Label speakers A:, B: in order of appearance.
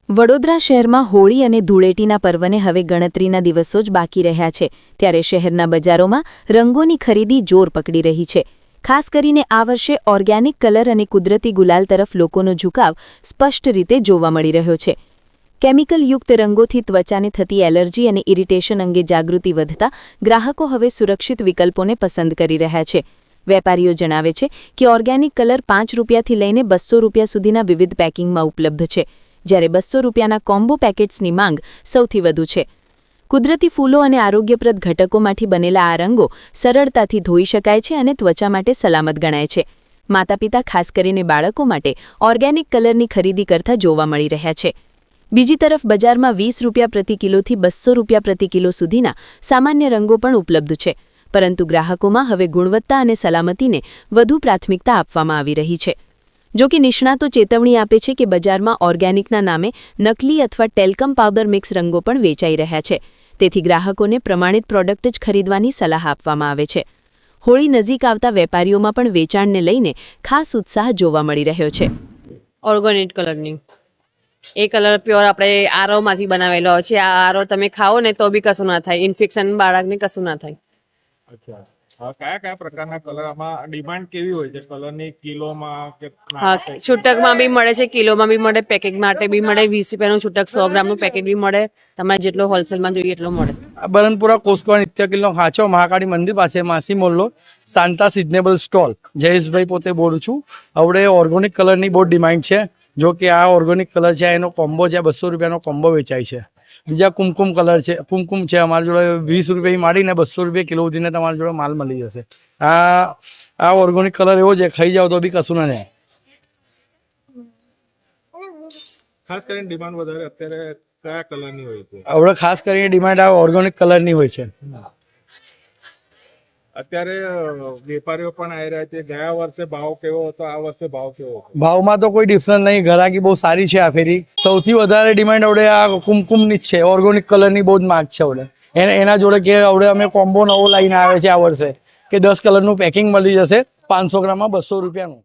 A: વડોદરા શહેરમાં હોળી અને ધૂળેટીના પર્વને હવે ગણતરીના દિવસો જ બાકી રહ્યા છે ત્યારે શહેરના બજારોમાં રંગોની ખરીદી જોર પકડી રહી છે। ખાસ કરીને આ વર્ષે ઓર્ગેનિક કલર અને કુદરતી ગુલાલ તરફ લોકોનો ઝુકાવ સ્પષ્ટ રીતે જોવા મળી રહ્યો છે। કેમિકલયુક્ત રંગોથી ત્વચાને થતી એલર્જી અને ઇરિટેશન અંગે જાગૃતિ વધતા ગ્રાહકો હવે સુરક્ષિત વિકલ્પોને પસંદ કરી રહ્યા છે। વેપારીઓ જણાવે છે કે ઓર્ગેનિક કલર 5 રૂપિયાથી લઈને 200 રૂપિયા સુધીના વિવિધ પેકિંગમાં ઉપલબ્ધ છે, જ્યારે 200 રૂપિયાના કોમ્બો પેકેટ્સની માંગ સૌથી વધુ છે। કુદરતી ફૂલો અને આરોગ્યપ્રદ ઘટકોમાંથી બનેલા આ રંગો સરળતાથી ધોઈ શકાય છે અને ત્વચા માટે સલામત ગણાય છે। માતાપિતા ખાસ કરીને બાળકો માટે ઓર્ગેનિક કલરની ખરીદી કરતા જોવા મળી રહ્યા છે। બીજી તરફ બજારમાં 20 રૂપિયા પ્રતિ કિલોથી 200 રૂપિયા પ્રતિ કિલો સુધીના સામાન્ય રંગો પણ ઉપલબ્ધ છે, પરંતુ ગ્રાહકોમાં હવે ગુણવત્તા અને સલામતીને વધુ પ્રાથમિકતા આપવામાં આવી રહી છે। જો કે નિષ્ણાતો ચેતવણી આપે છે કે બજારમાં ઓર્ગેનિકના નામે નકલી અથવા ટેલ્કમ પાવડર મિક્સ રંગો પણ વેચાઈ રહ્યા છે, તેથી ગ્રાહકોને પ્રમાણિત પ્રોડક્ટ જ ખરીદવાની સલાહ આપવામાં આવે છે। હોળી નજીક આવતા વેપારીઓમાં પણ વેચાણને લઈને ખાસ ઉત્સાહ જોવા મળી રહ્યો છે।
B: ઓર્ગેનિક કલરની એ કલર પ્યોર આપણે આરોમાંથી બનાવેલો છે। આ આરો તમે ખાઓ ને તો બી કશું ના થાય, ઇન્ફેક્શન બાળકને કશું ના થાય।
C: અચ્છા, કયા કયા પ્રકારના કલર આમાં ડિમાન્ડ કેવી હોય છે કલરની? કિલોમાં કે
B: હા, છૂટકમાં બી મળે છે, કિલોમાં બી મળે, પેકેટ માટે બી મળે। 20 રૂપિયાનું છૂટક 100 ગ્રામનું પેકેટ બી મળે, તમારે જેટલો હોલસેલમાં જોઈએ એટલો મળે।
D: બરનપુરા કોસ્કો નિત્ય કિલ્લો હાચો મહાકાળી મંદિર પાસે માસી મોલ્લો શાંતા સિઝનેબલ સ્ટોલ જયેશભાઈ પોતે બોલું છું। હવે ઓર્ગેનિક કલરની બહુ ડિમાન્ડ છે। જો કે આ ઓર્ગેનિક કલર છે એનો કોમ્બો છે, 200 રૂપિયાનો કોમ્બો વેચાય છે। બીજા કુમકુમ કલર છે, કુમકુમ છે અમારી જોડે 20 રૂપિયાથી માંડીને 200 રૂપિયા કિલો સુધીને તમારી જોડે માલ મળી જશે। આ ઓર્ગેનિક કલર એવો છે ખાઈ જાવ તો બી કશું ના થાય।
C: ખાસ કરીને ડિમાન્ડ વધારે અત્યારે કયા કલરની હોય છે?
D: હવે ખાસ કરીને ડિમાન્ડ આ ઓર્ગેનિક કલરની હોય છે।
C: અત્યારે વેપારીઓ પણ આવી રહ્યા છે। ગયા વર્ષે ભાવ કેવો હતો, આ વર્ષે ભાવ કેવો હતો?
D: ભાવમાં તો કોઈ ડિફરન્સ નહીં, ઘરાકી બહુ સારી છે। આ ફેરી સૌથી વધારે ડિમાન્ડ હવે આ કુમકુમની જ છે, ઓર્ગેનિક કલરની બહુ જ માંગ છે। હવે એના જોડે કે હવે અમે કોમ્બો નવો લઈને આવે છે આ વર્ષે કે 10 કલરનું પેકિંગ મળી જશે 500 ગ્રામમાં 200 રૂપિયાનું।